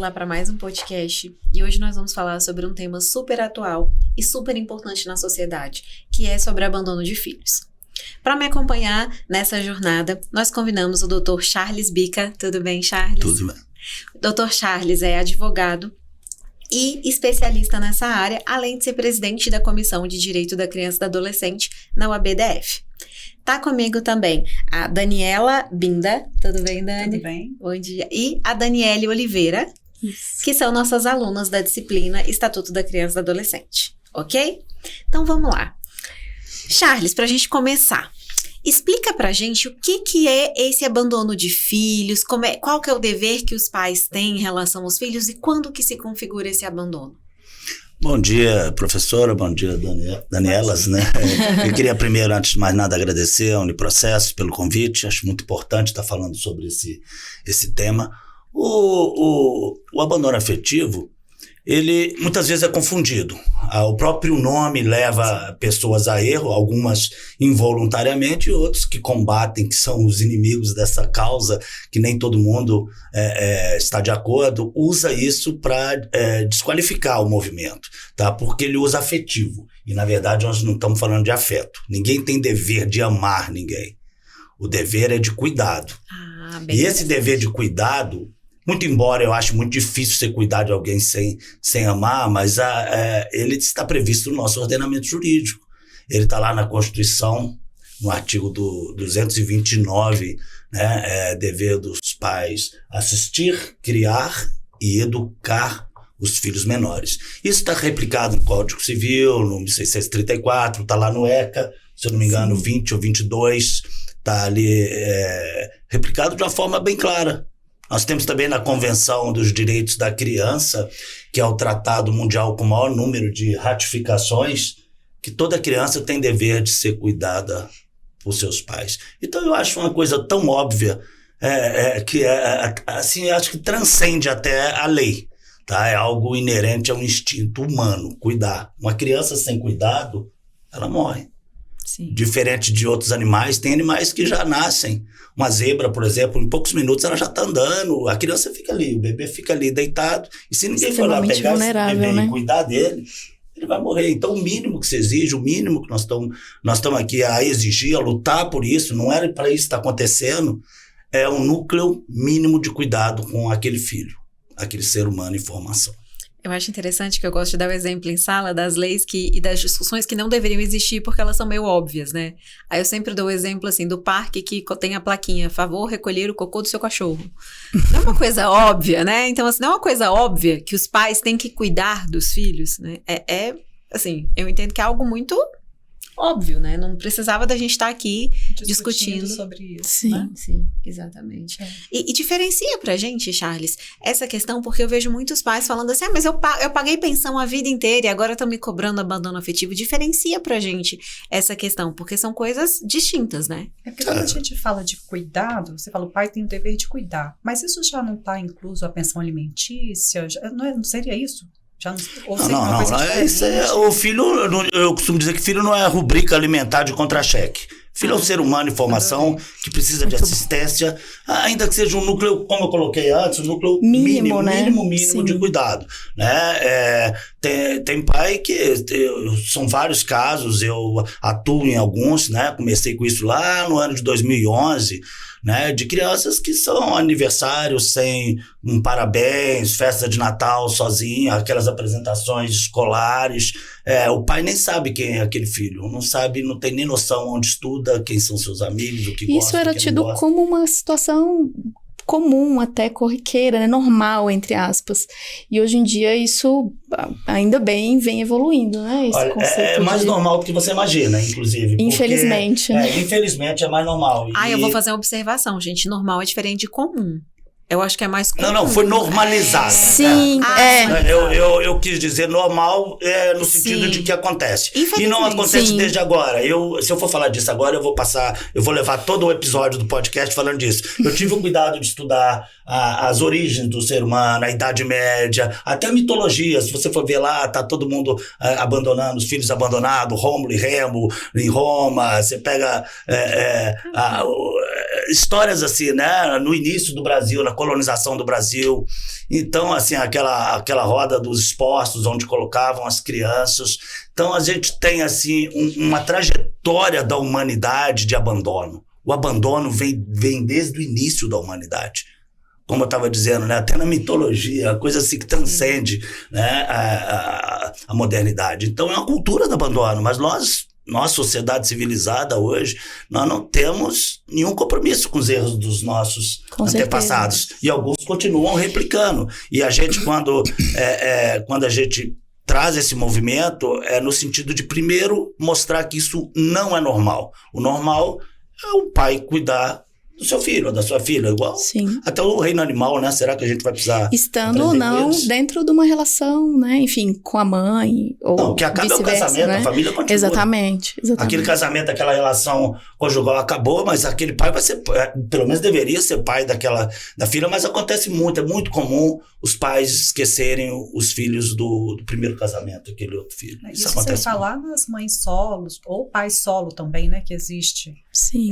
lá para mais um podcast e hoje nós vamos falar sobre um tema super atual e super importante na sociedade, que é sobre abandono de filhos. Para me acompanhar nessa jornada, nós convidamos o Dr. Charles Bica. Tudo bem, Charles? Tudo bem. O Dr. Charles é advogado e especialista nessa área, além de ser presidente da Comissão de Direito da Criança e do Adolescente na UABDF. Tá comigo também a Daniela Binda. Tudo bem, Dani? Tudo bem. Bom dia. E a Daniele Oliveira, que são nossas alunas da disciplina Estatuto da Criança e do Adolescente. Ok? Então vamos lá. Charles, pra gente começar, explica pra gente o que é esse abandono de filhos, qual que é o dever que os pais têm em relação aos filhos e quando que se configura esse abandono? Bom dia, professora, bom dia, Danielas, né? Eu queria primeiro, antes de mais nada, agradecer ao Uniprocesso pelo convite, acho muito importante estar falando sobre esse tema. O abandono afetivo, ele muitas vezes é confundido. O próprio nome leva pessoas a erro, algumas involuntariamente, e outros que combatem, que são os inimigos dessa causa, que nem todo mundo está de acordo, usa isso para desqualificar o movimento, tá? Porque ele usa afetivo. E, na verdade, nós não estamos falando de afeto. Ninguém tem dever de amar ninguém. O dever é de cuidado. E esse dever de cuidado, muito embora eu ache muito difícil você cuidar de alguém sem amar, mas ele está previsto no nosso ordenamento jurídico. Ele está lá na Constituição, no artigo 229, né, dever dos pais assistir, criar e educar os filhos menores. Isso está replicado no Código Civil, no 1634, está lá no ECA, se eu não me engano, 20 ou 22, está ali replicado de uma forma bem clara. Nós temos também na Convenção dos Direitos da Criança, que é o tratado mundial com o maior número de ratificações, que toda criança tem dever de ser cuidada por seus pais. Então eu acho uma coisa tão óbvia, que assim, acho que transcende até a lei, tá? É algo inerente a um instinto humano, cuidar. Uma criança sem cuidado, ela morre. Sim. Diferente de outros animais, tem animais que já nascem. Uma zebra, por exemplo, em poucos minutos ela já está andando, a criança fica ali, o bebê fica ali deitado, e se ninguém for lá pegar esse bebê, né, e cuidar dele, ele vai morrer. Então o mínimo que se exige, o mínimo que nós estamos aqui a exigir, a lutar por isso, não era para isso estar acontecendo, é um núcleo mínimo de cuidado com aquele filho, aquele ser humano em formação. Eu acho interessante que eu gosto de dar o exemplo em sala das leis e das discussões que não deveriam existir porque elas são meio óbvias, né? Aí eu sempre dou o exemplo, assim, do parque que tem a plaquinha, favor recolher o cocô do seu cachorro. Não é uma coisa óbvia, né? Então, assim, não é uma coisa óbvia que os pais têm que cuidar dos filhos, né? Assim, eu entendo que é algo muito óbvio, né? Não precisava da gente estar aqui discutindo sobre isso, sim, né? Sim, exatamente. E diferencia pra gente, Charles, essa questão, porque eu vejo muitos pais falando assim, mas eu paguei pensão a vida inteira e agora estão me cobrando abandono afetivo. Diferencia pra gente essa questão, porque são coisas distintas, né? É porque quando a gente fala de cuidado, você fala, o pai tem o dever de cuidar, mas isso já não está incluso a pensão alimentícia? Não seria isso? O filho, eu costumo dizer que filho não é rubrica alimentar de contra-cheque. Filho é um ser humano em formação que precisa de assistência, ainda que seja um núcleo, como eu coloquei antes, um núcleo mínimo, né? mínimo de cuidado, né? Tem pai que, são vários casos, eu atuo em alguns, né? Comecei com isso lá no ano de 2011, né, de crianças que são aniversários sem um parabéns, festa de Natal sozinha, aquelas apresentações escolares. O pai nem sabe quem é aquele filho, não sabe, não tem nem noção onde estuda, quem são seus amigos, o que gosta, isso era tido como uma situação comum, até corriqueira, né, normal, entre aspas. E hoje em dia isso, ainda bem, vem evoluindo, né? Esse conceito é mais normal do que você imagina, inclusive. Infelizmente. Infelizmente é mais normal. Eu vou fazer uma observação, gente. Normal é diferente de comum. Eu acho que é mais comum. Não, foi normalizado. Sim, Eu quis dizer normal no sentido de que acontece. E não acontece desde agora. Se eu for falar disso agora, eu vou levar todo o episódio do podcast falando disso. Eu tive o cuidado de estudar as origens do ser humano, a Idade Média, até a mitologia. Se você for ver lá, tá todo mundo abandonando, os filhos abandonados, Rômulo e Remo em Roma. Você pega histórias assim, né? No início do Brasil, na colonização do Brasil. Então, assim, aquela roda dos expostos onde colocavam as crianças. Então, a gente tem, assim, uma trajetória da humanidade de abandono. O abandono vem desde o início da humanidade. Como eu estava dizendo, né? Até na mitologia, a coisa assim que transcende, né? a modernidade. Então, é uma cultura do abandono, mas nossa sociedade civilizada hoje, nós não temos nenhum compromisso com os erros dos nossos antepassados. E alguns continuam replicando. E a gente, quando a gente traz esse movimento, é no sentido de, primeiro, mostrar que isso não é normal. O normal é o pai cuidar do seu filho ou da sua filha, igual Sim. até o reino animal, né? Será que a gente vai precisar... Estando ou não dentro de uma relação, né? Enfim, com a mãe ou não, o que acaba é o casamento, né? A família continua. Exatamente. Aquele casamento, aquela relação conjugal acabou, mas aquele pai vai ser, pelo menos deveria ser pai da filha, mas acontece muito, é muito comum os pais esquecerem os filhos do primeiro casamento, aquele outro filho. Isso acontece sem falar nas mães solos, ou pai solo também, né, que existe. Sim.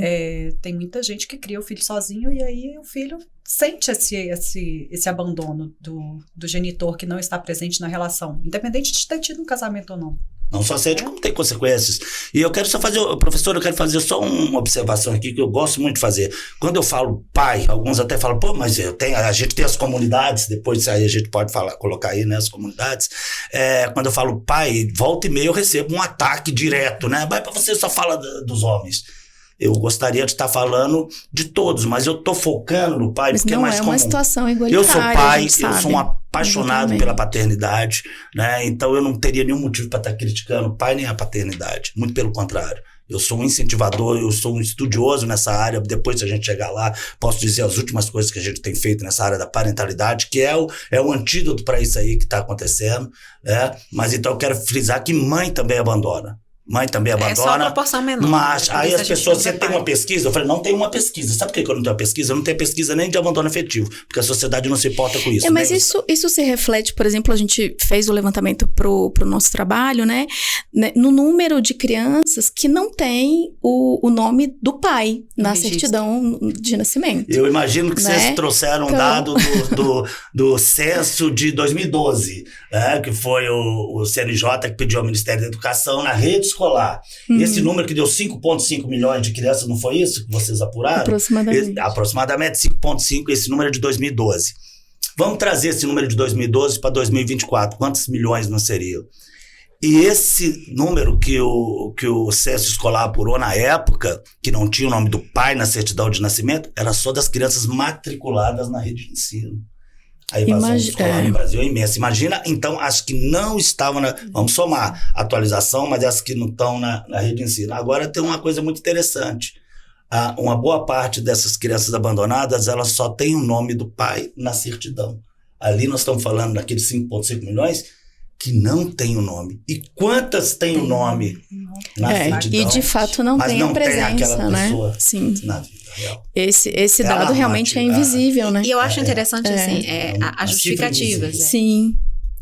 Tem muita gente que cria o filho sozinho e aí o filho sente esse abandono do genitor que não está presente na relação, independente de ter tido um casamento ou não. Não só sente como tem consequências. E eu quero só fazer, professor, eu quero fazer só uma observação aqui que eu gosto muito de fazer. Quando eu falo pai, alguns até falam, pô, mas a gente tem as comunidades, depois aí a gente pode colocar aí, né, as comunidades. Quando eu falo pai, volta e meia eu recebo um ataque direto, né? Mas você só fala dos homens. Eu gostaria de estar falando de todos, mas eu estou focando no pai, mas porque é mais comum. Não é uma situação igualitária. Eu sou pai, eu sou um apaixonado Exatamente. pela paternidade, né? Então eu não teria nenhum motivo para estar criticando o pai nem a paternidade. Muito pelo contrário. Eu sou um incentivador, eu sou um estudioso nessa área. Depois, se a gente chegar lá, posso dizer as últimas coisas que a gente tem feito nessa área da parentalidade, que é o antídoto para isso aí que está acontecendo, né? Mas então eu quero frisar que mãe também abandona. Mãe também abandona. É só a proporção menor. Mas aí as pessoas, você tem uma pesquisa? Eu falei, não tem uma pesquisa. Sabe por que eu não tenho uma pesquisa? Eu não tenho pesquisa nem de abandono afetivo, porque a sociedade não se importa com isso. Mas isso se reflete, por exemplo, a gente fez o levantamento pro nosso trabalho, né? No número de crianças que não tem o nome do pai na certidão de nascimento. Eu imagino que vocês trouxeram um dado do censo de 2012, né? Que foi o CNJ que pediu ao Ministério da Educação na rede escolar. Esse número que deu 5,5 milhões de crianças, não foi isso que vocês apuraram? Aproximadamente 5,5, esse número é de 2012. Vamos trazer esse número de 2012 para 2024. Quantos milhões não seriam? E esse número que o censo escolar apurou na época, que não tinha o nome do pai na certidão de nascimento, era só das crianças matriculadas na rede de ensino. A evasão escolar no Brasil é imensa. Imagina, então, as que não estavam vamos somar a atualização, mas as que não estão na rede de ensino. Agora tem uma coisa muito interessante. Uma boa parte dessas crianças abandonadas, elas só têm o nome do pai na certidão. Ali nós estamos falando daqueles 5,5 milhões que não tem o nome. E quantas têm o nome na certidão? E de fato não tem a presença, né? Pessoa Sim. Na vida real. Esse dado realmente é invisível, né? E eu acho interessante, assim, as justificativas. Sim.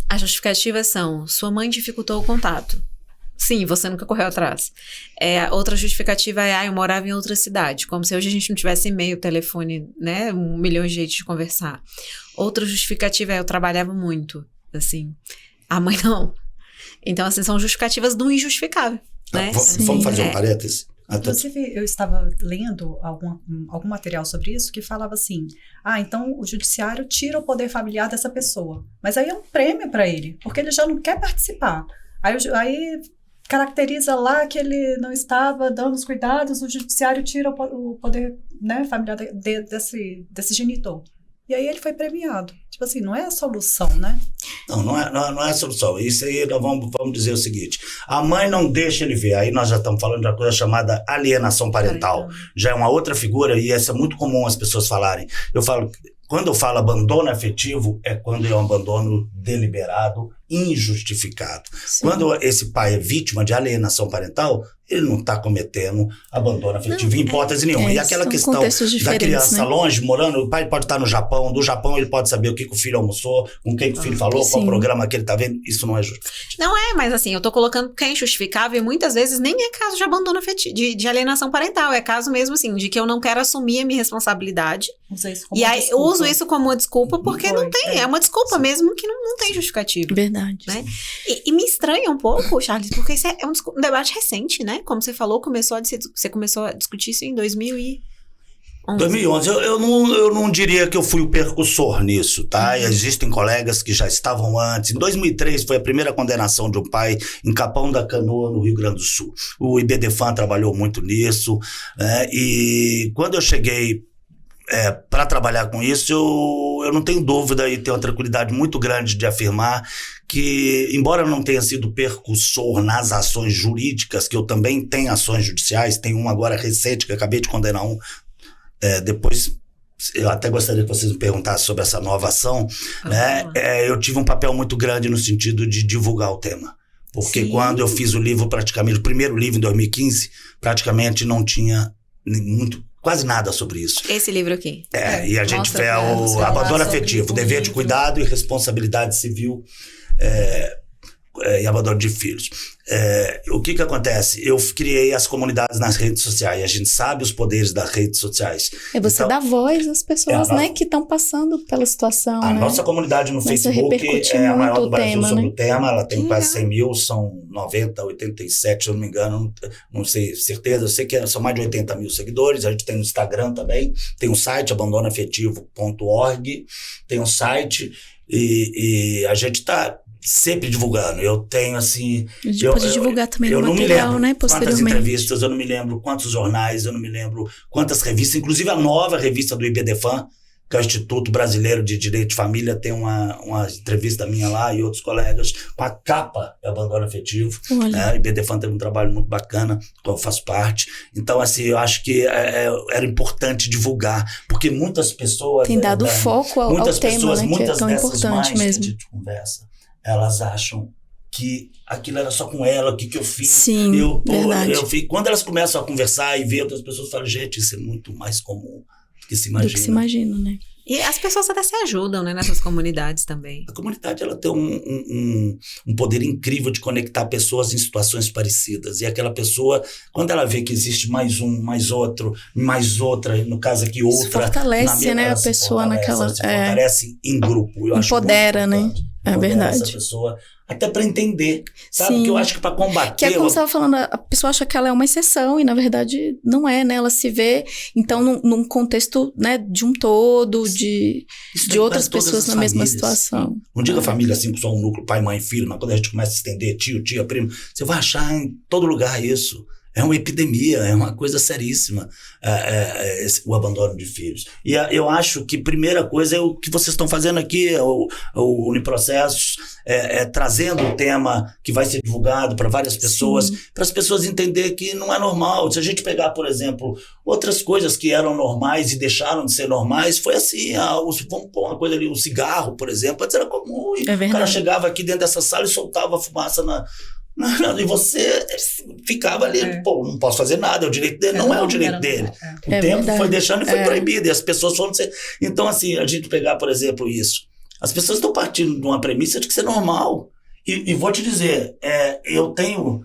As justificativas são, sua mãe dificultou o contato. Sim, você nunca correu atrás. Outra justificativa é, eu morava em outra cidade. Como se hoje a gente não tivesse e-mail, telefone, né? 1 milhão de jeitos de conversar. Outra justificativa é, eu trabalhava muito, assim. A mãe não. Então, assim, são justificativas do injustificável, né? Vamos fazer um parêntese? Inclusive, eu estava lendo algum material sobre isso que falava assim, então o judiciário tira o poder familiar dessa pessoa. Mas aí é um prêmio para ele, porque ele já não quer participar. Aí caracteriza lá que ele não estava dando os cuidados, o judiciário tira o poder, né, familiar desse genitor. E aí ele foi premiado. Tipo assim, não é a solução, né? Não é a solução. Isso aí nós vamos dizer o seguinte. A mãe não deixa ele ver. Aí nós já estamos falando de uma coisa chamada alienação parental. Já é uma outra figura e essa é muito comum as pessoas falarem. Quando eu falo abandono afetivo, é quando é um abandono deliberado, injustificado. Sim. Quando esse pai é vítima de alienação parental, ele não está cometendo abandono afetivo em hipótese nenhuma. E aquela questão da criança, né, longe, morando, o pai pode estar no Japão, do Japão ele pode saber o que o filho almoçou, com quem que o filho falou, qual programa que ele está vendo, isso não é justificável. Não é, mas assim, eu tô colocando que é injustificável e muitas vezes nem é caso de abandono afetivo, de alienação parental, é caso mesmo assim, de que eu não quero assumir a minha responsabilidade. E aí eu uso isso como uma desculpa porque não tem, é uma desculpa mesmo que não tem justificativa. Verdade. Né? E me estranha um pouco, Charles, porque isso é um debate recente, né? Como você falou, você começou a discutir isso em 2011. 2011, eu não diria que eu fui o percussor nisso, tá? Existem colegas que já estavam antes. Em 2003 foi a primeira condenação de um pai em Capão da Canoa, no Rio Grande do Sul. O IBDFAN trabalhou muito nisso, né? E quando eu cheguei para trabalhar com isso, eu não tenho dúvida e tenho uma tranquilidade muito grande de afirmar que, embora eu não tenha sido percussor nas ações jurídicas, que eu também tenho ações judiciais, tenho uma agora recente, que eu acabei de condenar depois eu até gostaria que vocês me perguntassem sobre essa nova ação, né? Eu tive um papel muito grande no sentido de divulgar o tema. Porque quando eu fiz o livro, praticamente, o primeiro livro em 2015, praticamente não tinha quase nada sobre isso. Esse livro aqui. E a gente vê o abandono afetivo, dever de cuidado e responsabilidade civil e abandono de filhos. O que acontece? Eu criei as comunidades nas redes sociais. A gente sabe os poderes das redes sociais. Você dá voz às pessoas, né, que estão passando pela situação. A nossa comunidade no Facebook é a maior do Brasil sobre o tema. Ela tem quase 100 mil, são 90, 87, se eu não me engano. Não sei certeza. Eu sei que são mais de 80 mil seguidores. A gente tem no Instagram também. Tem um site, abandonoafetivo.org. Tem um site e a gente está sempre divulgando. Eu tenho assim... A gente pode divulgar também no material, né, posteriormente. Quantas entrevistas, eu não me lembro quantos jornais, eu não me lembro quantas revistas, inclusive a nova revista do IBDFAN, que é o Instituto Brasileiro de Direito de Família, tem uma entrevista minha lá e outros colegas, com a capa de abandono afetivo. O IBDFAN teve um trabalho muito bacana, que eu faço parte. Então, assim, eu acho que era importante divulgar, porque muitas pessoas... Tem dado foco ao tema, né, que é tão importante mesmo. Que a gente conversa, elas acham que aquilo era só com ela, o que eu fiz. Sim, verdade. Quando elas começam a conversar e ver outras pessoas, falam, gente, isso é muito mais comum do que se imagina. Do que se imagina, né? E as pessoas até se ajudam, né, nessas comunidades também. A comunidade, ela tem um poder incrível de conectar pessoas em situações parecidas. E aquela pessoa, quando ela vê que existe mais um, mais outro, mais outra, no caso aqui outra... Isso fortalece, né, a pessoa naquela... Se fortalece em grupo. Eu empodera, né? É verdade. Essa pessoa, até para entender, sabe? Porque eu acho que para combater... Que é como você estava falando, a pessoa acha que ela é uma exceção e, na verdade, não é, né? Ela se vê, então, num contexto, né, de um todo, de outras pessoas na mesma situação. Não diga família assim, só um núcleo, pai, mãe, filho, mas quando a gente começa a estender tio, tia, primo, você vai achar em todo lugar isso. É uma epidemia, é uma coisa seríssima, o abandono de filhos. E eu acho que a primeira coisa é o que vocês estão fazendo aqui, o Uniprocessos, trazendo um tema que vai ser divulgado para várias pessoas, para as pessoas entenderem que não é normal. Se a gente pegar, por exemplo, outras coisas que eram normais e deixaram de ser normais, foi assim, vamos pôr uma coisa ali, um cigarro, por exemplo, antes era comum, e o cara chegava aqui dentro dessa sala e soltava a fumaça e você ficava ali, não posso fazer nada, é o direito dele, não é o direito dele. O tempo foi deixando e foi proibido, e as pessoas foram... Então, assim, a gente pegar, por exemplo, isso, as pessoas estão partindo de uma premissa de que isso é normal. E vou te dizer, eu tenho...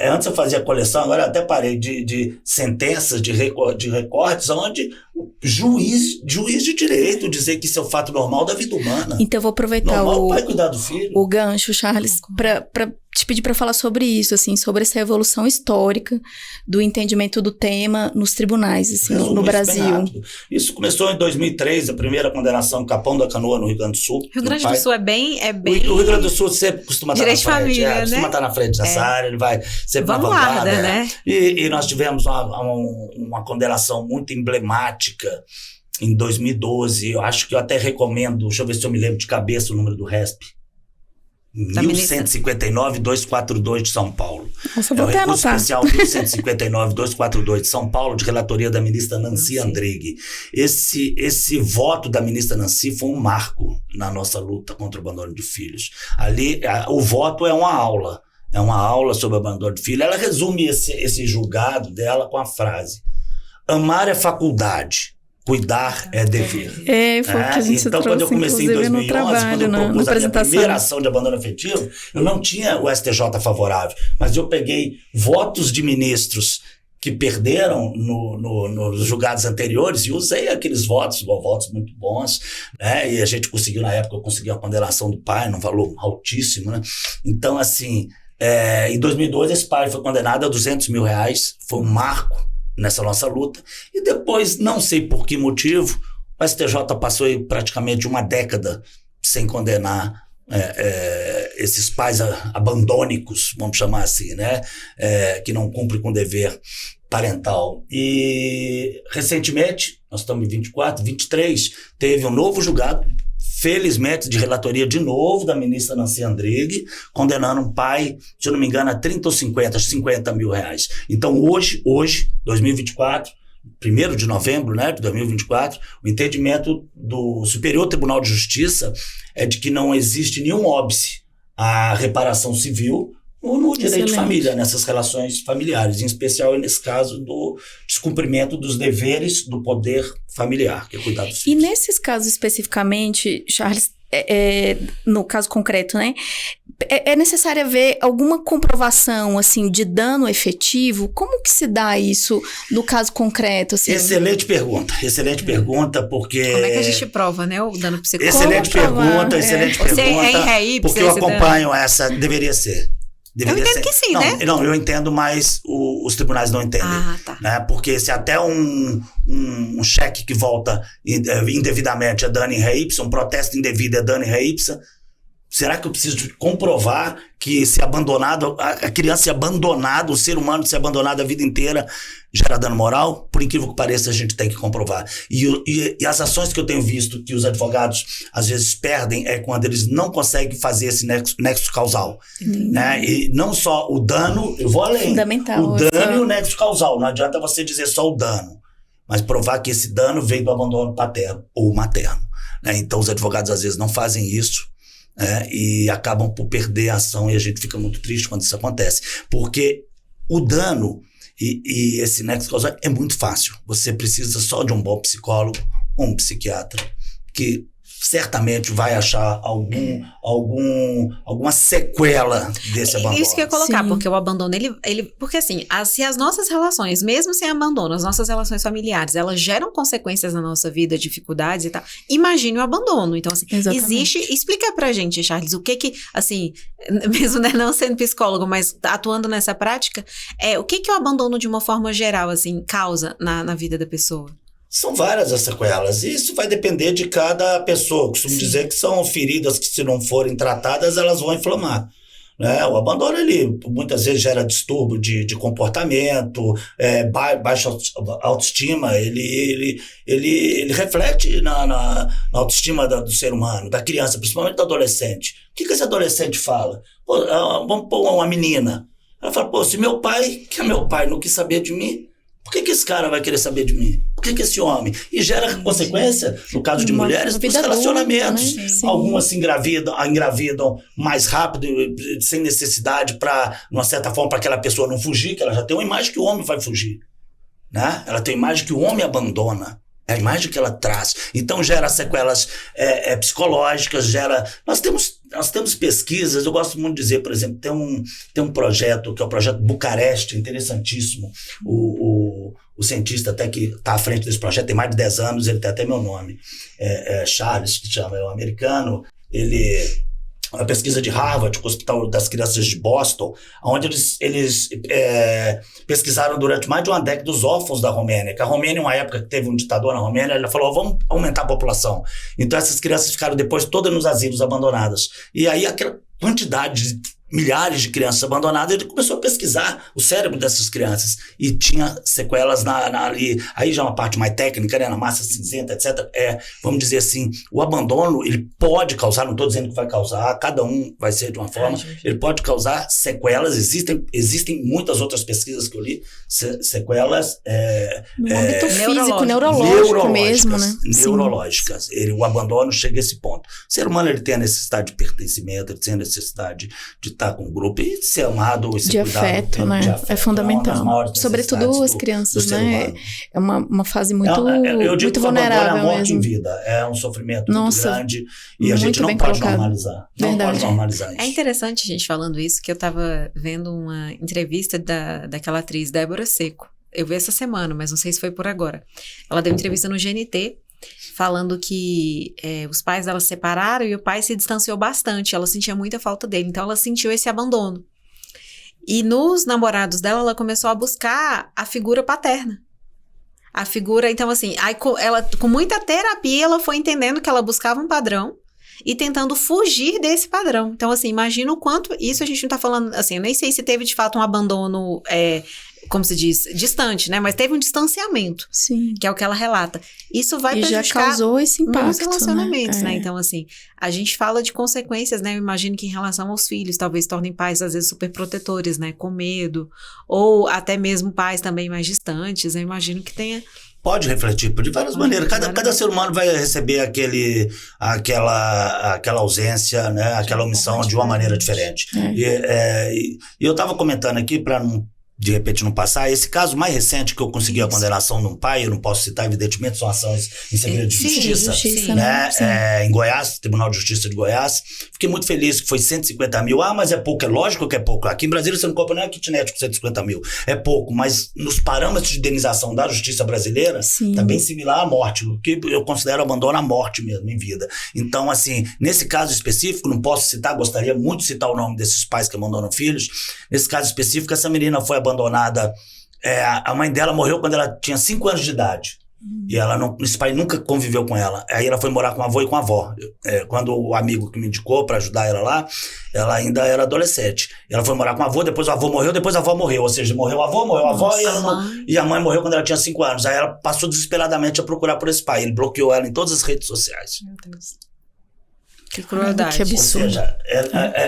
antes eu fazia coleção, agora eu até parei de sentenças, de recortes, onde o juiz de direito dizer que isso é o fato normal da vida humana. Então eu vou aproveitar o pai cuidar do filho. O gancho, Charles, para te pedir para falar sobre isso, assim, sobre essa evolução histórica do entendimento do tema nos tribunais, assim, no Brasil. Isso começou em 2003, a primeira condenação em Capão da Canoa, no Rio Grande do Sul. Rio Grande do Sul é bem... O Rio Grande do Sul sempre costuma estar na frente. Família, né? Costuma estar na frente dessa área, ele vai sempre na vanguarda, né? E nós tivemos uma condenação muito emblemática em 2012, eu acho que eu até recomendo, deixa eu ver se eu me lembro de cabeça o número do RESP. 1159-242 de São Paulo. Nossa, é o recurso especial 1159-242 de São Paulo, de relatoria da ministra Nancy Andrighi. Esse voto da ministra Nancy foi um marco na nossa luta contra o abandono de filhos. Ali, o voto é uma aula. é uma aula sobre abandono de filho. Ela resume esse julgado dela com a frase: amar é faculdade, cuidar é dever. Foi o que a gente então, quando eu comecei em 2011, quando eu propus a minha primeira ação de abandono afetivo, eu não tinha o STJ favorável, mas eu peguei votos de ministros que perderam nos julgados anteriores e usei aqueles votos muito bons, né? E a gente conseguiu, na época, eu consegui a condenação do pai num valor altíssimo, né? Então, assim, em 2002, esse pai foi condenado a R$200 mil, foi um marco nessa nossa luta, e depois, não sei por que motivo, o STJ passou aí praticamente uma década sem condenar esses pais abandônicos, vamos chamar assim, né? Que não cumprem com o dever parental. E recentemente, nós estamos em 24, 23, teve um novo julgado, felizmente de relatoria de novo da ministra Nancy Andrighi, condenando um pai, se eu não me engano, a 30 ou 50 mil reais. Então hoje, 2024, 1º de novembro, né, de 2024, o entendimento do Superior Tribunal de Justiça é de que não existe nenhum óbice à reparação civil ou no direito de família, nessas relações familiares, em especial nesse caso do descumprimento dos deveres do poder familiar, que é cuidar dos filhos. E nesses casos especificamente, Charles, no caso concreto, né, é necessário ver alguma comprovação, assim, de dano efetivo? Como que se dá isso no caso concreto? Assim? Excelente pergunta, porque... Como é que a gente prova, né, o dano psicológico? Excelente pergunta, porque eu acompanho essa, deveria ser. Eu entendo que sim, né? Não, eu entendo, mas os tribunais não entendem. Tá. Né? Porque se até um cheque que volta indevidamente é dano em ré ipsa, um protesto indevido é dano em ré ipsa, será que eu preciso comprovar que ser abandonado, a criança ser abandonada, o ser humano ser abandonado a vida inteira gera dano moral? Por incrível que pareça, a gente tem que comprovar. E as ações que eu tenho visto que os advogados às vezes perdem é quando eles não conseguem fazer esse nexo causal. Né? E não só o dano, eu vou além. Fundamental. O dano e o nexo causal. Não adianta você dizer só o dano, mas provar que esse dano veio do abandono paterno ou materno. Né? Então os advogados às vezes não fazem isso. E acabam por perder a ação, e a gente fica muito triste quando isso acontece, porque o dano e esse nexo causal é muito fácil. Você precisa só de um bom psicólogo, um psiquiatra, que certamente vai achar alguma sequela desse abandono. Isso que eu ia colocar, Sim. porque o abandono, porque assim, se as nossas relações, mesmo sem abandono, as nossas relações familiares, elas geram consequências na nossa vida, dificuldades e tal, imagine o abandono. Então, assim, Exatamente. explica pra gente, Charles, o que, assim, mesmo né, não sendo psicólogo, mas atuando nessa prática, o que o abandono, de uma forma geral, assim, causa na vida da pessoa? São várias as sequelas, e isso vai depender de cada pessoa. Eu costumo dizer que são feridas que, se não forem tratadas, elas vão inflamar. Né? O abandono, ele muitas vezes gera distúrbio de comportamento, baixa autoestima, ele reflete na autoestima do ser humano, da criança, principalmente do adolescente. O que esse adolescente fala? Vamos pôr uma menina. Ela fala, se meu pai, que é meu pai, não quis saber de mim, por que esse cara vai querer saber de mim? Por que esse homem? E gera consequência, no caso de mulheres, dos relacionamentos. Adulta, né? Algumas se engravidam mais rápido, sem necessidade, para, de uma certa forma, para aquela pessoa não fugir, que ela já tem uma imagem que o homem vai fugir. Né? Ela tem uma imagem que o homem abandona. É a imagem que ela traz. Então gera sequelas psicológicas, Nós temos pesquisas, eu gosto muito de dizer, por exemplo, tem um projeto, que é o projeto Bucareste, interessantíssimo. O cientista até que está à frente desse projeto tem mais de 10 anos, ele tem até meu nome. Charles, que chama, é um americano. Uma pesquisa de Harvard, com o Hospital das Crianças de Boston, onde eles pesquisaram durante mais de uma década os órfãos da Romênia, que a Romênia, uma época que teve um ditador na Romênia, ele falou, vamos aumentar a população. Então essas crianças ficaram depois todas nos asilos abandonadas. E aí aquela quantidade de milhares de crianças abandonadas, ele começou a pesquisar o cérebro dessas crianças e tinha sequelas ali, aí já é uma parte mais técnica, né, na massa cinzenta, etc. Vamos dizer assim, o abandono, ele pode causar, não estou dizendo que vai causar, cada um vai ser de uma forma, ele pode causar sequelas, existem muitas outras pesquisas que eu li, sequelas no âmbito físico, neurológico mesmo, né? Neurológicas. O abandono chega a esse ponto. O ser humano, ele tem a necessidade de pertencimento, ele tem a necessidade de estar estar com o grupo e ser amado e ser de cuidado. afeto, né? De afeto. É fundamental. Sobretudo as do crianças, ser né? humano. É uma fase muito, eu digo muito que o abandono é vulnerável a morte mesmo. em vida. É um sofrimento Nossa, muito grande e a gente muito não bem pode colocado. normalizar. Não Verdade. pode normalizar isso. É interessante a gente falando isso, que eu tava vendo uma entrevista daquela atriz Débora Seco. Eu vi essa semana, mas não sei se foi por agora. Ela deu entrevista no GNT, falando que os pais dela se separaram e o pai se distanciou bastante. Ela sentia muita falta dele, então ela sentiu esse abandono. E nos namorados dela, ela começou a buscar a figura paterna. A figura, então assim, aí ela, com muita terapia, ela foi entendendo que ela buscava um padrão e tentando fugir desse padrão. Então assim, imagina o quanto, isso a gente não tá falando, assim, eu nem sei se teve de fato um abandono, como se diz, distante, né? Mas teve um distanciamento. Sim. Que é o que ela relata. Isso vai E prejudicar já causou esse impacto, muitos relacionamentos, né? É. Então, assim, a gente fala de consequências, né? Eu imagino que em relação aos filhos, talvez tornem pais, às vezes, super protetores, né? Com medo. Ou até mesmo pais também mais distantes. Eu imagino que tenha... Pode refletir de várias maneiras. Cada ser humano vai receber aquela ausência, né? Aquela omissão de uma maneira diferente. E eu estava comentando aqui, para não, de repente não passar, esse caso mais recente que eu consegui a condenação de um pai, eu não posso citar, evidentemente, são ações em segredo de justiça, né? Em Goiás, Tribunal de Justiça de Goiás. Fiquei muito feliz que foi 150 mil. Ah, mas é pouco, é lógico que é pouco. Aqui em Brasília você não compra nem a kitnet com 150 mil. É pouco, mas nos parâmetros de indenização da justiça brasileira, está bem similar à morte, o que eu considero abandono à morte mesmo, em vida. Então, assim, nesse caso específico, não posso citar, gostaria muito de citar o nome desses pais que abandonam filhos. Nesse caso específico, essa menina foi abandonada, a mãe dela morreu quando ela tinha 5 anos de idade. E esse pai nunca conviveu com ela. Aí ela foi morar com a avó e com a avó. Quando o amigo que me indicou para ajudar ela lá, ela ainda era adolescente. E ela foi morar com a avó, depois o avô morreu, depois a avó morreu. Ou seja, morreu a avó, morreu a avó e a mãe morreu quando ela tinha 5 anos. Aí ela passou desesperadamente a procurar por esse pai. Ele bloqueou ela em todas as redes sociais. Meu Deus. Que crueldade. Que absurdo. Ou seja,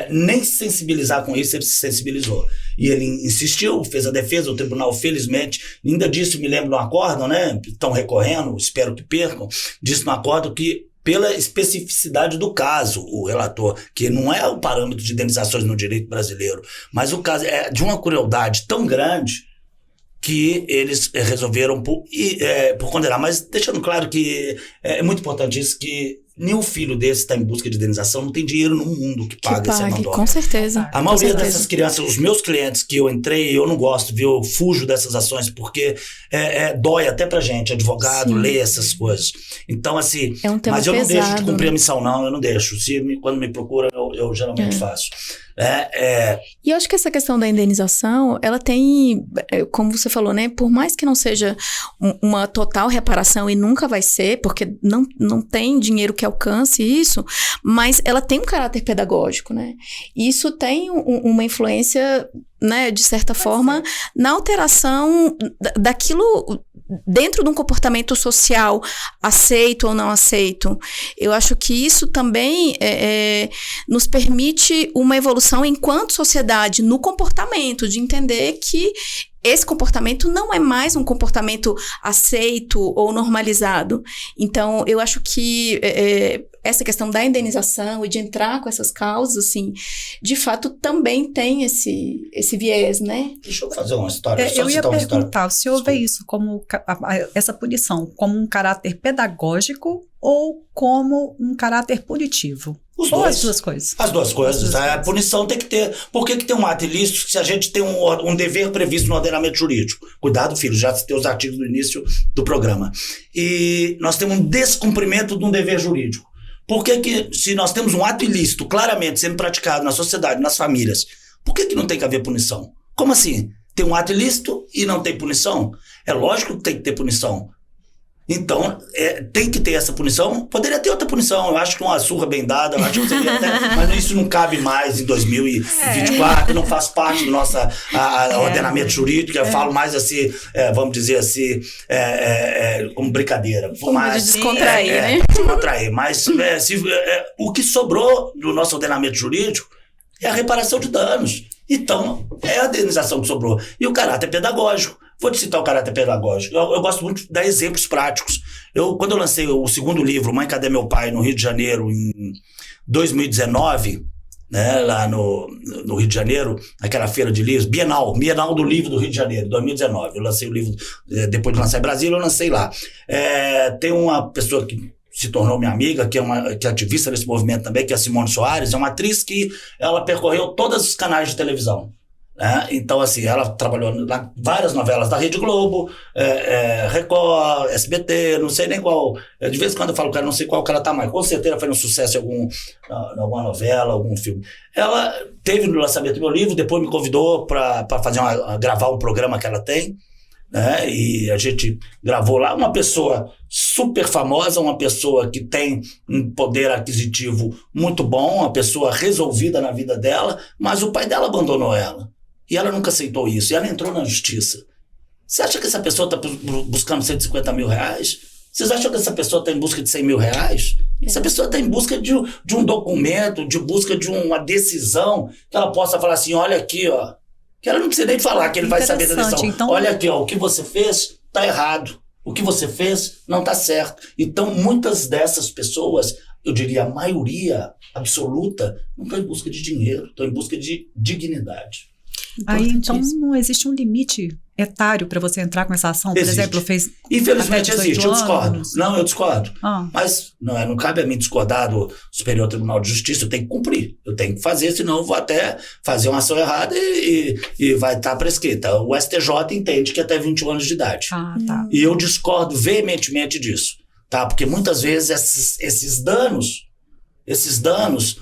nem sensibilizar com isso, ele se sensibilizou. E ele insistiu, fez a defesa, o tribunal, felizmente, ainda disse, me lembro no acórdão, né? Estão recorrendo, espero que percam, disse no acórdão que, pela especificidade do caso, o relator, que não é o parâmetro de indenizações no direito brasileiro, mas o caso é de uma crueldade tão grande que eles resolveram por condenar. Mas deixando claro que é muito importante isso, que nenhum filho desse está em busca de indenização, não tem dinheiro no mundo que pague esse abandono. Com certeza. A maioria dessas crianças, os meus clientes que eu entrei, eu não gosto, viu? Eu fujo dessas ações porque dói até pra gente, advogado, ler essas coisas. Então, assim, é um tema mas eu não pesado, deixo de cumprir a missão, não, eu não deixo. Quando me procura, eu geralmente faço. E eu acho que essa questão da indenização, ela tem, como você falou, né? Por mais que não seja uma total reparação e nunca vai ser, porque não tem dinheiro que alcance isso, mas ela tem um caráter pedagógico, né? E isso tem uma influência, né, de certa forma, na alteração daquilo dentro de um comportamento social aceito ou não aceito. Eu acho que isso também nos permite uma evolução enquanto sociedade no comportamento, de entender que esse comportamento não é mais um comportamento aceito ou normalizado. Então, eu acho que essa questão da indenização e de entrar com essas causas, assim, de fato, também tem esse viés, né? Deixa eu fazer uma história. Eu ia perguntar, o senhor vê isso como essa punição como um caráter pedagógico ou como um caráter punitivo? As duas coisas. As duas coisas. A punição tem que ter... Por que tem um ato ilícito se a gente tem um dever previsto no ordenamento jurídico? Cuidado, filho, já citei os artigos do início do programa. E nós temos um descumprimento de um dever jurídico. Por que se nós temos um ato ilícito claramente sendo praticado na sociedade, nas famílias, por que não tem que haver punição? Como assim? Tem um ato ilícito e não tem punição? É lógico que tem que ter punição. Então, tem que ter essa punição. Poderia ter outra punição. Eu acho que uma surra bem dada, eu acho que seria até, mas isso não cabe mais em 2024, não faz parte do nosso ordenamento jurídico. Eu falo mais assim, vamos dizer assim, como brincadeira. De descontrair, né? Descontrair. Mas o que sobrou do nosso ordenamento jurídico é a reparação de danos. Então, é a indenização que sobrou. E o caráter pedagógico. Vou te citar o caráter pedagógico. Eu gosto muito de dar exemplos práticos. Quando eu lancei o segundo livro, Mãe, Cadê Meu Pai?, no Rio de Janeiro, em 2019, né, lá no Rio de Janeiro, aquela feira de livros, Bienal do Livro do Rio de Janeiro, 2019. Eu lancei o livro, depois de lançar em Brasília, eu lancei lá. Tem uma pessoa que se tornou minha amiga, que é ativista desse movimento também, que é a Simone Soares, é uma atriz que ela percorreu todos os canais de televisão. Então, assim, ela trabalhou em várias novelas da Rede Globo, Record, SBT, não sei nem qual. De vez em quando eu falo, cara, não sei qual que ela tá mais. Com certeza foi um sucesso em alguma novela, algum filme. Ela teve no lançamento do meu livro, depois me convidou para gravar um programa que ela tem, né? E a gente gravou lá. Uma pessoa super famosa, uma pessoa que tem um poder aquisitivo muito bom, uma pessoa resolvida na vida dela, mas o pai dela abandonou ela. E ela nunca aceitou isso. E ela entrou na justiça. Você acha que essa pessoa está buscando 150 mil reais? Vocês acham que essa pessoa está em busca de 100 mil reais? Essa pessoa está em busca de um documento, de busca de uma decisão, que ela possa falar assim, olha aqui, ó. Que ela não precisa nem falar, que ele vai saber da decisão. Então... Olha aqui, ó, o que você fez está errado. O que você fez não está certo. Então, muitas dessas pessoas, eu diria a maioria absoluta, não estão em busca de dinheiro, estão em busca de dignidade. Aí, então, não existe um limite etário para você entrar com essa ação? Por exemplo, fez... Infelizmente existe, eu discordo. Não, eu discordo. Ah. Mas não cabe a mim discordar do Superior Tribunal de Justiça, eu tenho que cumprir. Eu tenho que fazer, senão eu vou até fazer uma ação errada e vai estar prescrita. O STJ entende que é até 21 anos de idade. Ah, tá. E eu discordo veementemente disso, tá? Porque muitas vezes esses danos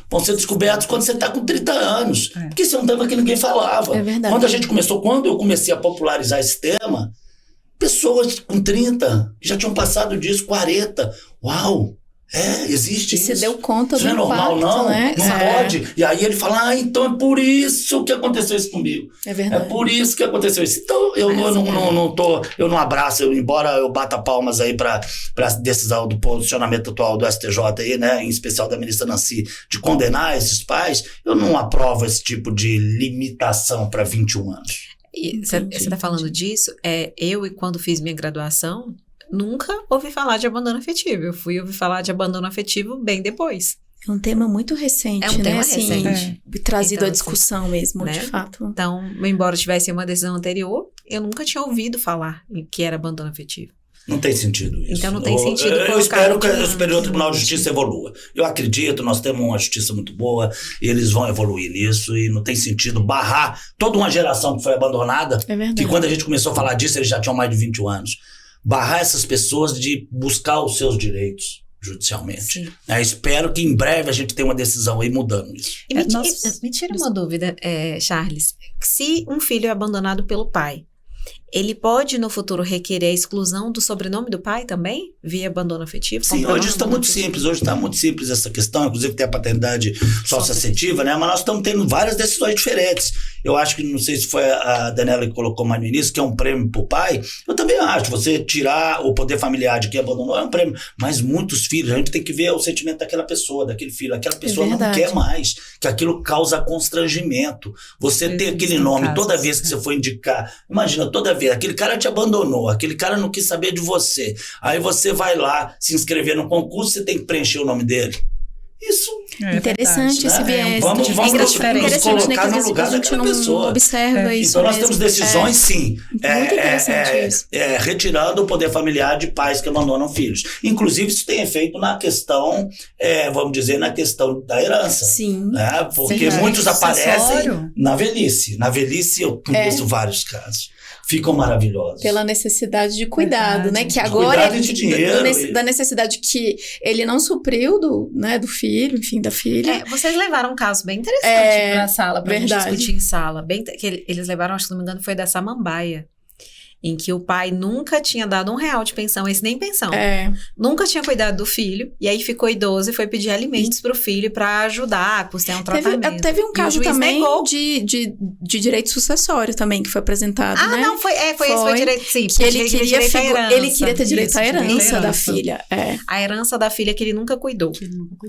vão ser descobertos quando você está com 30 anos. Porque isso é um tema que ninguém falava. É verdade. Quando eu comecei a popularizar esse tema, pessoas com 30 que já tinham passado disso, 40. Uau! Existe isso. E você deu conta do impacto, normal, não, né? Não pode. E aí ele fala, então é por isso que aconteceu isso comigo. É verdade. É por isso que aconteceu isso. Então eu não abraço, embora eu bata palmas aí para a decisão do posicionamento atual do STJ aí, né, em especial da ministra Nancy, de condenar esses pais, eu não aprovo esse tipo de limitação para 21 anos. Você está falando disso? Eu, quando fiz minha graduação, nunca ouvi falar de abandono afetivo. Eu fui ouvir falar de abandono afetivo bem depois. É um tema muito recente, né? Tema assim, recente. Trazido Então, à discussão mesmo, né? de fato. Então, embora tivesse uma decisão anterior, eu nunca tinha ouvido falar que era abandono afetivo. Não tem sentido isso. Então não tem sentido. Eu espero que o Superior Tribunal de Justiça evolua. Eu acredito, nós temos uma justiça muito boa, e eles vão evoluir nisso, e não tem sentido barrar toda uma geração que foi abandonada, É verdade. que quando a gente começou a falar disso, eles já tinham mais de 21 anos. Barrar essas pessoas de buscar os seus direitos judicialmente. Espero que em breve a gente tenha uma decisão aí mudando isso. E me tira uma dúvida, Charles. Se um filho é abandonado pelo pai, ele pode, no futuro, requerer a exclusão do sobrenome do pai também? Via abandono afetivo? Sim, hoje está muito simples. Hoje está muito simples essa questão. Inclusive tem a paternidade socioafetiva, né? Mas nós estamos tendo várias decisões diferentes. Eu acho que, não sei se foi a Daniela que colocou mais no início, que é um prêmio para o pai. Eu também acho. Você tirar o poder familiar de quem abandonou é um prêmio. Mas muitos filhos, a gente tem que ver o sentimento daquela pessoa, daquele filho. Aquela pessoa não quer mais, que aquilo causa constrangimento. Você ter aquele nome toda vez que você for indicar. Imagina, toda vez. Aquele cara te abandonou, aquele cara não quis saber de você. Aí você vai lá se inscrever no concurso, você tem que preencher o nome dele. Isso interessante verdade, esse viés. Vamos nos colocar no lugar daquela pessoa. Observa isso. Então nós temos decisões, sim. Muito interessante isso. Retirando o poder familiar de pais que abandonam filhos. Inclusive, isso tem efeito na questão, vamos dizer, na questão da herança. Sim. Né? Porque muitos aparecem na velhice. Na velhice eu conheço vários casos. Ficam maravilhosos. Pela necessidade de cuidado, né? Que agora de dinheiro, da necessidade que ele não supriu do filho, enfim, da filha. Vocês levaram um caso bem interessante para a sala, para a gente discutir em sala. Que eles levaram, acho que não me engano, foi da Samambaia. Em que o pai nunca tinha dado R$1 de pensão, esse nem pensão. Nunca tinha cuidado do filho, e aí ficou idoso e foi pedir alimentos pro filho para ajudar a custear um tratamento. Teve um caso também de direito sucessório também, que foi apresentado, né? Não, foi direito, sim. Que ele queria ter direito à herança da filha. A herança da filha que ele nunca cuidou.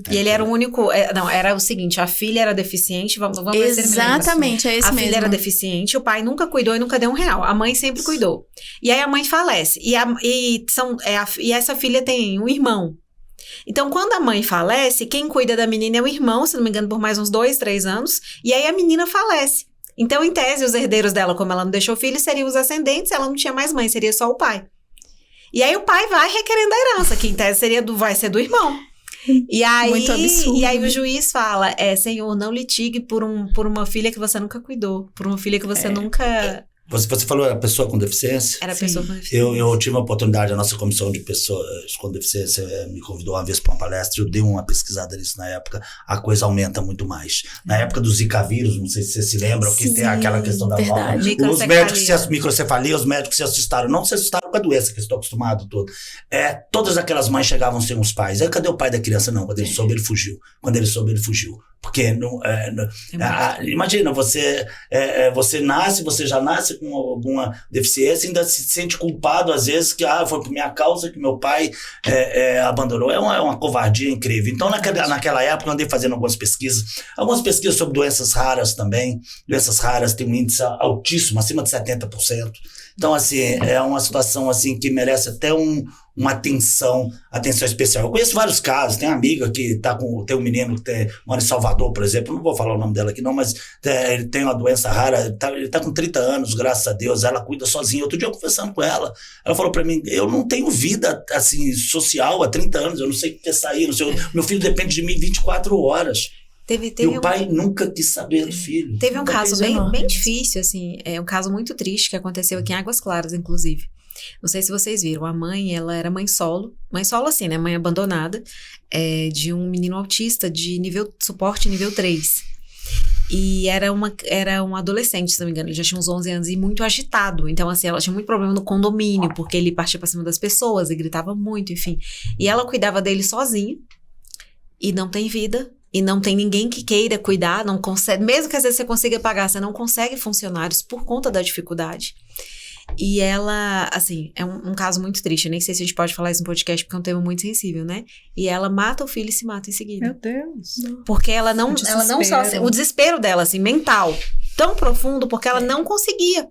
E ele era o único... era o seguinte, a filha era deficiente, vamos ver se ele me lembra. Exatamente, é esse mesmo. A filha era deficiente, o pai nunca cuidou e nunca deu R$1. A mãe sempre cuidou. E aí a mãe falece. E essa filha tem um irmão. Então, quando a mãe falece, quem cuida da menina é o irmão, se não me engano, por mais uns 2, 3 anos, e aí a menina falece. Então, em tese, os herdeiros dela, como ela não deixou filho, seriam os ascendentes, ela não tinha mais mãe, seria só o pai. E aí o pai vai requerendo a herança, que em tese vai ser do irmão. E aí, muito absurdo. E aí o juiz fala, Senhor, não litigue por uma filha que você nunca cuidou, por uma filha que você nunca... Você falou era pessoa com deficiência? Era pessoa com deficiência. Eu tive a oportunidade, a nossa comissão de pessoas com deficiência me convidou uma vez para uma palestra, eu dei uma pesquisada nisso na época, a coisa aumenta muito mais. Na época do Zika vírus, não sei se você se lembra, que tem aquela questão da forma. Os médicos microcefalia, os médicos se assustaram. Não se assustaram com a doença, que eu estou acostumado todo. Todas aquelas mães chegavam sem os pais. Aí cadê o pai da criança? Não, quando ele soube, ele fugiu. Quando ele soube, ele fugiu. Porque, imagina, você nasce, você já nasce com alguma deficiência, ainda se sente culpado, às vezes, que foi por minha causa que meu pai abandonou. É uma covardia incrível. Então, naquela época, eu andei fazendo algumas pesquisas sobre doenças raras também. Doenças raras têm um índice altíssimo, acima de 70%. Então, assim, é uma situação assim, que merece até uma atenção especial. Eu conheço vários casos, tem uma amiga que tem um menino que mora em Salvador, por exemplo, não vou falar o nome dela aqui não, mas ele tem uma doença rara, ele tá com 30 anos, graças a Deus, ela cuida sozinha. Outro dia eu conversando com ela falou pra mim, eu não tenho vida, assim, social há 30 anos, eu não sei o que é sair, meu filho depende de mim 24 horas. E o pai nunca quis saber do filho. Teve um caso bem difícil, assim, um caso muito triste que aconteceu aqui em Águas Claras, inclusive. Não sei se vocês viram, a mãe, ela era mãe solo assim, né, mãe abandonada, de um menino autista de suporte nível 3. E era um adolescente, se não me engano, ele já tinha uns 11 anos e muito agitado. Então, assim, ela tinha muito problema no condomínio, porque ele partia pra cima das pessoas e gritava muito, enfim. E ela cuidava dele sozinha, e não tem vida. E não tem ninguém que queira cuidar, não consegue, mesmo que às vezes você consiga pagar, você não consegue funcionários por conta da dificuldade. E ela, assim, é um caso muito triste, eu nem sei se a gente pode falar isso no podcast, porque é um tema muito sensível, né? E ela mata o filho e se mata em seguida. Meu Deus. Porque ela não só, assim, o desespero dela, assim, mental, tão profundo, porque ela não conseguia.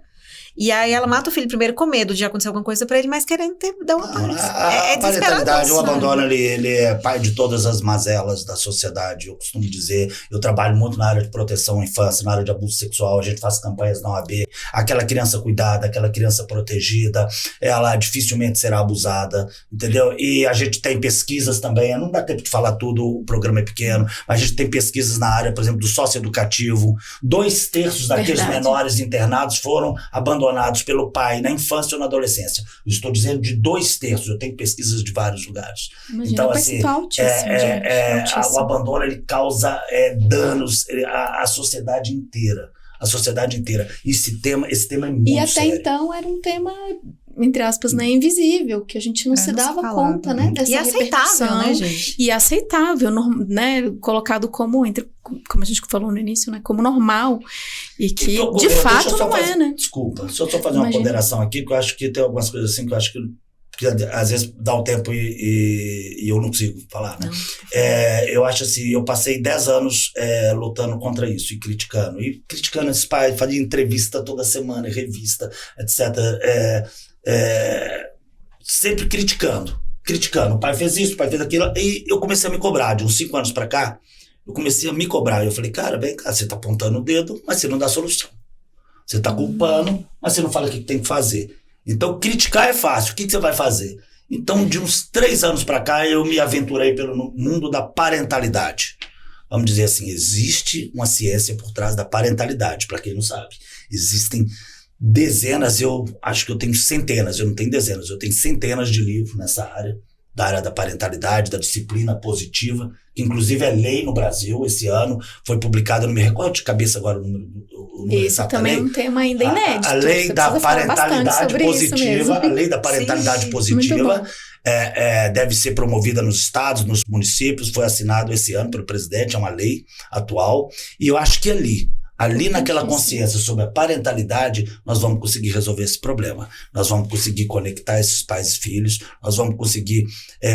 E aí ela mata o filho primeiro com medo de acontecer alguma coisa pra ele, mas querendo dar uma paz. A parentalidade, o abandono, ele é pai de todas as mazelas da sociedade, eu costumo dizer. Eu trabalho muito na área de proteção à infância, na área de abuso sexual, a gente faz campanhas na OAB. Aquela criança cuidada, aquela criança protegida, ela dificilmente será abusada, entendeu? E a gente tem pesquisas também, não dá tempo de falar tudo, o programa é pequeno, mas a gente tem pesquisas na área, por exemplo, do socioeducativo. 2/3 daqueles menores internados foram abandonados pelo pai na infância ou na adolescência. Eu estou dizendo de 2/3, eu tenho pesquisas de vários lugares. Imagina, então, assim, o abandono, ele causa danos à sociedade inteira. A sociedade inteira. Esse tema é muito sério. E até sério. então era um tema, entre aspas, né, invisível, que a gente não se dava conta, né, dessa e aceitável, né, gente? E aceitável, né, colocado como a gente falou no início, né, como normal, e que de fato não é, né? Desculpa, deixa eu só fazer uma ponderação aqui, que eu acho que tem algumas coisas assim que eu acho que às vezes dá o tempo e eu não consigo falar, né? Eu acho assim, eu passei 10 anos lutando contra isso e criticando esses pais, fazia entrevista toda semana, revista, etc. Sempre criticando. O pai fez isso, o pai fez aquilo, e eu comecei a me cobrar. De uns 5 anos pra cá, eu comecei a me cobrar. Eu falei, cara, vem cá, você tá apontando o dedo, mas você não dá solução. Você tá culpando, mas você não fala o que tem que fazer. Então, criticar é fácil. O que você vai fazer? Então, de uns 3 anos pra cá, eu me aventurei pelo mundo da parentalidade. Vamos dizer assim, existe uma ciência por trás da parentalidade, para quem não sabe. Existem dezenas, eu acho que eu tenho centenas, eu não tenho dezenas, eu tenho centenas de livros nessa área, da área da parentalidade, da disciplina positiva, que inclusive é lei no Brasil. Esse ano foi publicado, não me recordo de cabeça agora o número isso também é um tema ainda inédito. A lei da parentalidade positiva, a lei da parentalidade positiva deve ser promovida nos estados, nos municípios, foi assinado esse ano pelo presidente, é uma lei atual, e eu acho que ali naquela consciência sobre a parentalidade, nós vamos conseguir resolver esse problema. Nós vamos conseguir conectar esses pais e filhos, nós vamos conseguir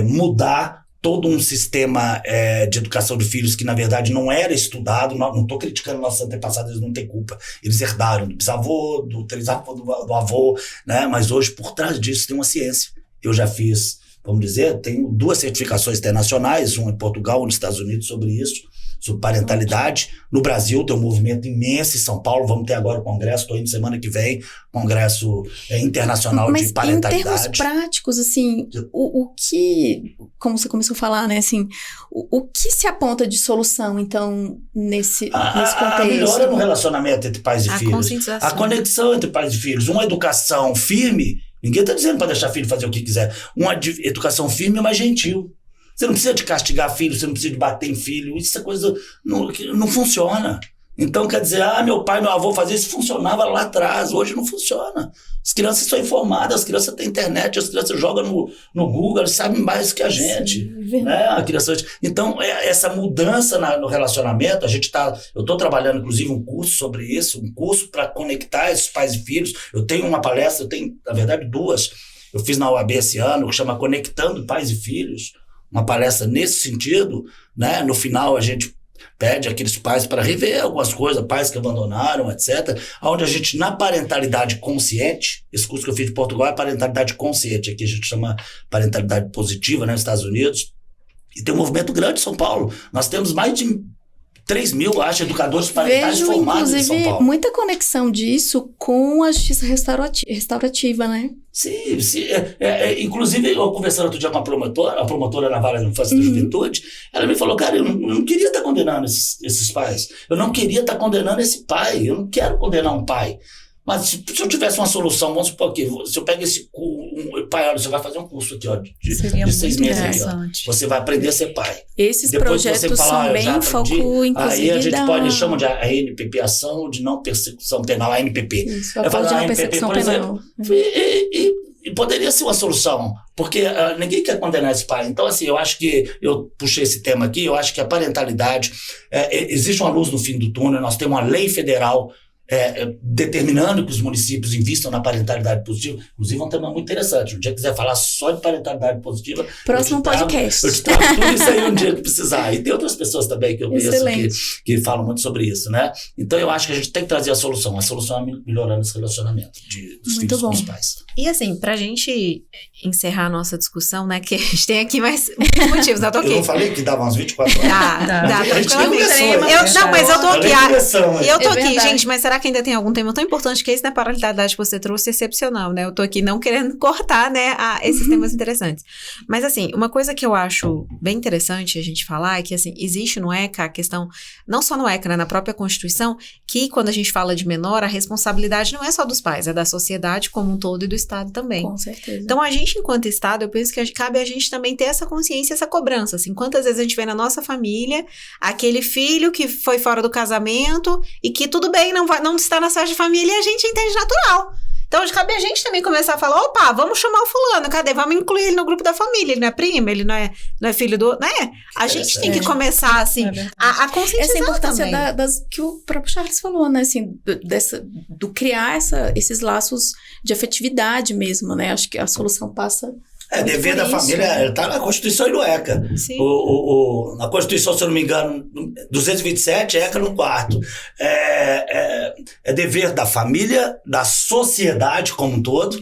mudar todo um sistema de educação de filhos que, na verdade, não era estudado. Não estou criticando nossos antepassados, eles não têm culpa. Eles herdaram do bisavô, do trisavô, do avô, né? Mas hoje, por trás disso, tem uma ciência. Eu já fiz vamos dizer, tenho 2 certificações internacionais, uma em Portugal, uma nos Estados Unidos, sobre isso, sobre parentalidade. No Brasil tem um movimento imenso em São Paulo, vamos ter agora o congresso, estou indo semana que vem, congresso internacional de parentalidade. Mas em termos práticos, assim, o que, como você começou a falar, né, assim, o que se aponta de solução, então, nesse contexto? A melhora no relacionamento entre pais e filhos. Conscientização. A conexão entre pais e filhos. Uma educação firme, ninguém está dizendo para deixar filho fazer o que quiser. Uma educação firme, mas gentil. Você não precisa de castigar filho, você não precisa de bater em filho. Isso é coisa que não funciona. Então, quer dizer, meu pai, meu avô fazia isso, funcionava lá atrás. Hoje não funciona. As crianças são informadas, as crianças têm internet, as crianças jogam no Google, elas sabem mais que a gente. Sim, né? A criança... Então, essa mudança no relacionamento, eu estou trabalhando, inclusive, um curso sobre isso, um curso para conectar esses pais e filhos. Eu tenho uma palestra, eu tenho, na verdade, 2. Eu fiz na UAB esse ano, que chama Conectando Pais e Filhos. Uma palestra nesse sentido, né? No final a gente pede aqueles pais para rever algumas coisas, pais que abandonaram, etc. Onde a gente, na parentalidade consciente, esse curso que eu fiz de Portugal é parentalidade consciente, aqui a gente chama parentalidade positiva, né, nos Estados Unidos, e tem um movimento grande em São Paulo. Nós temos mais de 3 mil, acho, educadores parentais formados em São Paulo. Vejo, muita conexão disso com a justiça restaurativa, né? Sim. Inclusive, eu conversando outro dia com a promotora na Vara da Infância e da Juventude, ela me falou, cara, eu não queria estar condenando esses pais. Eu não queria estar condenando esse pai. Eu não quero condenar um pai. Mas se eu tivesse uma solução, vamos supor que se eu pego pai, olha, você vai fazer um curso aqui, ó, de 6 meses aqui, ó. Você vai aprender a ser pai. Esses depois projetos você fala, são bem foco, inclusive, aí a gente chama de ANPP, Ação de Não Persecução Penal, ANPP. Isso, apoio de não persecução penal. E poderia ser uma solução, porque ninguém quer condenar esse pai. Então, assim, eu acho que, eu puxei esse tema aqui, eu acho que a parentalidade, existe uma luz no fim do túnel, nós temos uma lei federal determinando que os municípios investam na parentalidade positiva. Inclusive é um tema muito interessante. Um dia que quiser falar só de parentalidade positiva, próximo podcast. Eu te trago tudo isso aí um dia que precisar. E tem outras pessoas também que eu conheço que falam muito sobre isso, né? Então eu acho que a gente tem que trazer a solução. A solução é melhorando esse relacionamento dos muito filhos bom. com os pais. E assim, pra gente encerrar a nossa discussão, né, que a gente tem aqui mais motivos, eu tô aqui. Eu não falei que dava umas 24 horas. Dá, tranquilamente. Não, mas eu tô aqui. Eu tô aqui, verdade. gente, mas será que ainda tem algum tema tão importante que esse na parentalidade que você trouxe excepcional, né? Eu tô aqui não querendo cortar, né, esses temas interessantes. Mas assim, uma coisa que eu acho bem interessante a gente falar é que, assim, existe no ECA a questão, não só no ECA, né, na própria Constituição, que quando a gente fala de menor, a responsabilidade não é só dos pais, é da sociedade como um todo e do Estado também. Com certeza. Então, a gente, enquanto Estado, eu penso que cabe a gente também ter essa consciência, essa cobrança, assim, quantas vezes a gente vê na nossa família aquele filho que foi fora do casamento e que tudo bem, não está na festa de família e a gente entende natural. Então, cabe a gente também começar a falar, opa, vamos chamar o fulano, cadê? Vamos incluir ele no grupo da família, ele não é primo, ele não é filho do... né? A gente tem que começar, assim, a conscientizar essa importância também. que o próprio Charles falou, né, assim, do criar esses laços de afetividade mesmo, né, acho que a solução passa... dever da família, está na Constituição e no ECA. Na Constituição, se eu não me engano, 227, ECA no 4º. É dever da família, da sociedade como um todo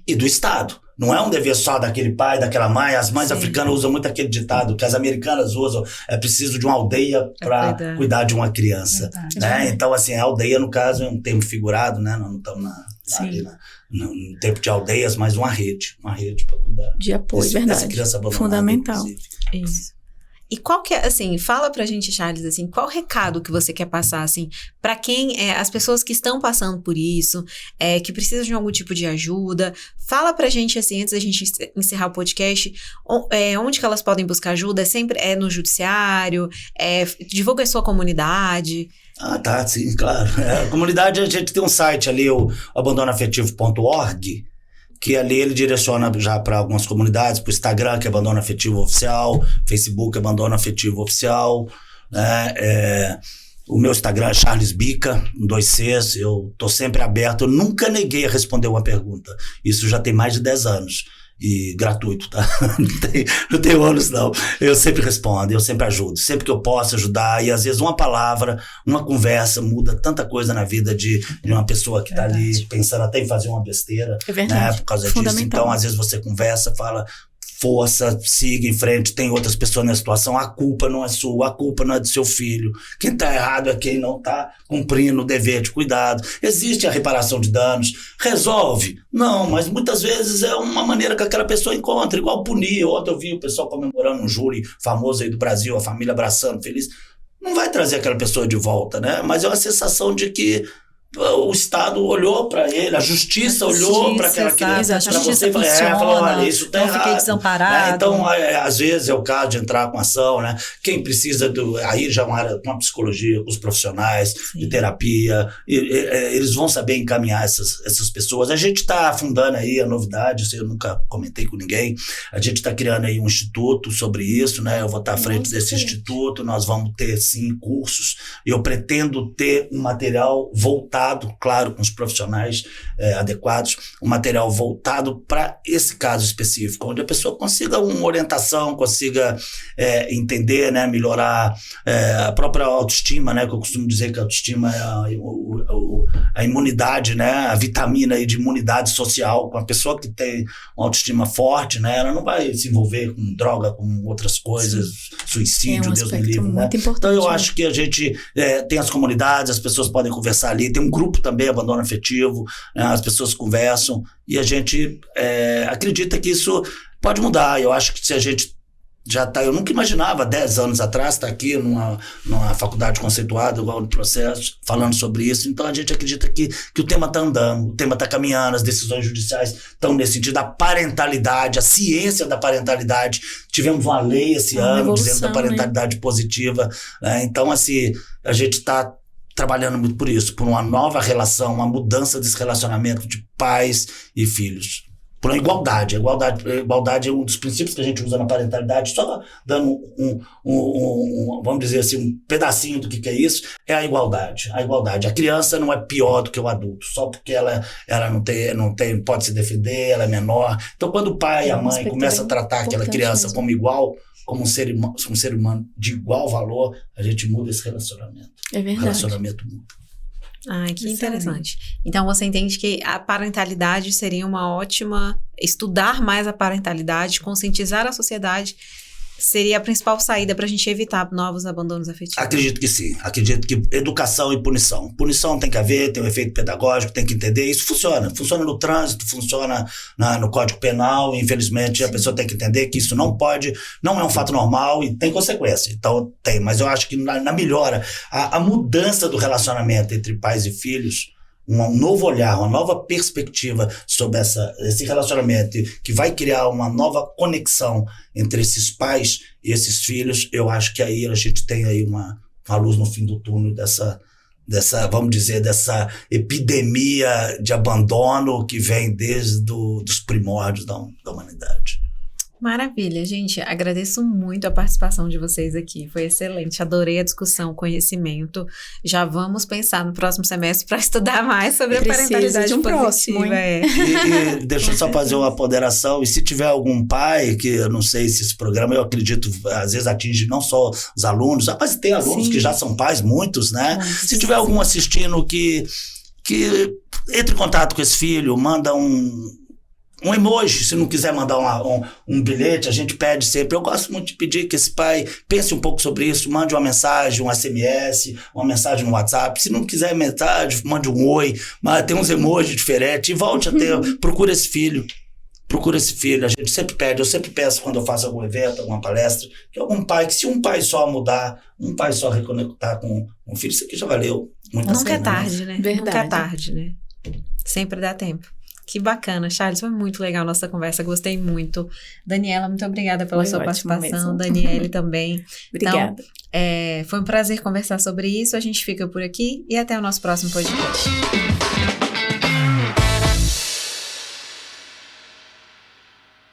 e do Estado. Não é um dever só daquele pai, daquela mãe. As mães africanas usam muito aquele ditado que as americanas usam, é preciso de uma aldeia para cuidar de uma criança. Né? Então, assim, a aldeia, no caso, é um termo figurado, né? Nós não estamos no tempo de aldeias, mas uma rede para cuidar de apoio, verdade. Dessa criança abandonada. Fundamental. Inclusive. Isso. E qual que é, assim, fala pra gente, Charles, assim, qual o recado que você quer passar, assim, pra quem, as pessoas que estão passando por isso, que precisam de algum tipo de ajuda, fala pra gente, assim, antes da gente encerrar o podcast, onde que elas podem buscar ajuda? Sempre no judiciário? Divulga a sua comunidade? Tá, sim, claro. A comunidade, a gente tem um site ali, o abandonoafetivo.org, que ali ele direciona já para algumas comunidades, para o Instagram, que é Abandono Afetivo Oficial, Facebook Abandono Afetivo Oficial, né? O meu Instagram é Charles Bica, 2 Cs, eu tô sempre aberto, eu nunca neguei a responder uma pergunta, isso já tem mais de 10 anos. E gratuito, tá? Não tem ônus, não. Eu sempre respondo, eu sempre ajudo. Sempre que eu posso ajudar. E às vezes uma palavra, uma conversa muda tanta coisa na vida de uma pessoa que tá ali pensando até em fazer uma besteira. É verdade. Né, por causa disso. Então, às vezes você conversa, força, siga em frente, tem outras pessoas na situação, a culpa não é sua, a culpa não é do seu filho, quem está errado é quem não está cumprindo o dever de cuidado, existe a reparação de danos, resolve? Não, mas muitas vezes é uma maneira que aquela pessoa encontra, igual punir. Ontem eu vi o pessoal comemorando um júri famoso aí do Brasil, a família abraçando, feliz, não vai trazer aquela pessoa de volta, né? Mas é uma sensação de que o Estado olhou para ele, a justiça olhou para aquela criança, a justiça falou, olha, isso está errado. Fiquei desamparado. Então, às vezes é o caso de entrar com ação, né? Quem precisa aí já uma psicologia, os profissionais de terapia, eles vão saber encaminhar essas pessoas. A gente está fundando aí a novidade, isso eu nunca comentei com ninguém, a gente está criando aí um instituto sobre isso, né? Eu vou estar à frente desse instituto, nós vamos ter sim cursos, e eu pretendo ter um material voltado, claro, com os profissionais adequados, um material voltado para esse caso específico, onde a pessoa consiga uma orientação, consiga entender, né, melhorar a própria autoestima, né, que eu costumo dizer que a autoestima é a imunidade, né, a vitamina aí de imunidade social. Com a pessoa que tem uma autoestima forte, né, ela não vai se envolver com droga, com outras coisas, suicídio, Deus me livre, né? Então eu acho que a gente tem as comunidades, as pessoas podem conversar ali, tem um grupo também, abandono afetivo, né, as pessoas conversam e a gente acredita que isso pode mudar. Eu acho que se a gente já está, eu nunca imaginava 10 anos atrás estar aqui numa faculdade conceituada, igual no processo, falando sobre isso. Então a gente acredita que o tema está andando, o tema está caminhando, as decisões judiciais estão nesse sentido, a parentalidade, a ciência da parentalidade. Tivemos uma lei esse ano dizendo da parentalidade positiva, né? Então assim, a gente está trabalhando muito por isso, por uma nova relação, uma mudança desse relacionamento de pais e filhos. Por uma igualdade. A igualdade é um dos princípios que a gente usa na parentalidade, só dando vamos dizer assim, um pedacinho do que é isso, é a igualdade. A igualdade. A criança não é pior do que o adulto, só porque ela não tem, pode se defender, ela é menor. Então, quando o pai e a mãe começam a tratar aquela criança mesmo como igual, como um ser humano de igual valor, a gente muda esse relacionamento. É verdade. O relacionamento muda. Ai, que interessante. Então você entende que a parentalidade seria uma ótima... Estudar mais a parentalidade, conscientizar a sociedade, seria a principal saída para a gente evitar novos abandonos afetivos? Acredito que sim. Acredito que educação e punição. Punição tem que haver, tem um efeito pedagógico, tem que entender. Isso funciona. Funciona no trânsito, funciona no Código Penal. Infelizmente, a pessoa tem que entender que isso não é um fato normal e tem consequência. Então, tem. Mas eu acho que na melhora, a mudança do relacionamento entre pais e filhos, um novo olhar, uma nova perspectiva sobre esse relacionamento que vai criar uma nova conexão entre esses pais e esses filhos, eu acho que aí a gente tem aí uma luz no fim do túnel dessa, vamos dizer, dessa epidemia de abandono que vem desde os primórdios da humanidade. Maravilha, gente. Agradeço muito a participação de vocês aqui. Foi excelente. Adorei a discussão, conhecimento. Já vamos pensar no próximo semestre para estudar mais sobre a parentalidade de um positiva. E deixa eu só fazer uma ponderação. E se tiver algum pai, que eu não sei se esse programa, eu acredito, às vezes atinge não só os alunos, mas tem alunos que já são pais, muitos, né? Se tiver algum assistindo que entre em contato com esse filho, manda um emoji, se não quiser mandar um bilhete, a gente pede sempre. Eu gosto muito de pedir que esse pai pense um pouco sobre isso, mande uma mensagem, um SMS, uma mensagem no WhatsApp. Se não quiser mensagem, mande um oi, mas tem uns emojis diferentes e volte a ter, procura esse filho, a gente sempre pede, eu sempre peço quando eu faço algum evento, alguma palestra, que algum pai, que se um pai só mudar, um pai só reconectar com um filho, isso aqui já valeu. Nunca é tarde, né? Verdade. Nunca é tarde, né? Sempre dá tempo. Que bacana, Charles, foi muito legal a nossa conversa, gostei muito. Daniela, muito obrigada pela sua participação, Daniele também. Obrigada. Então, foi um prazer conversar sobre isso, a gente fica por aqui e até o nosso próximo podcast.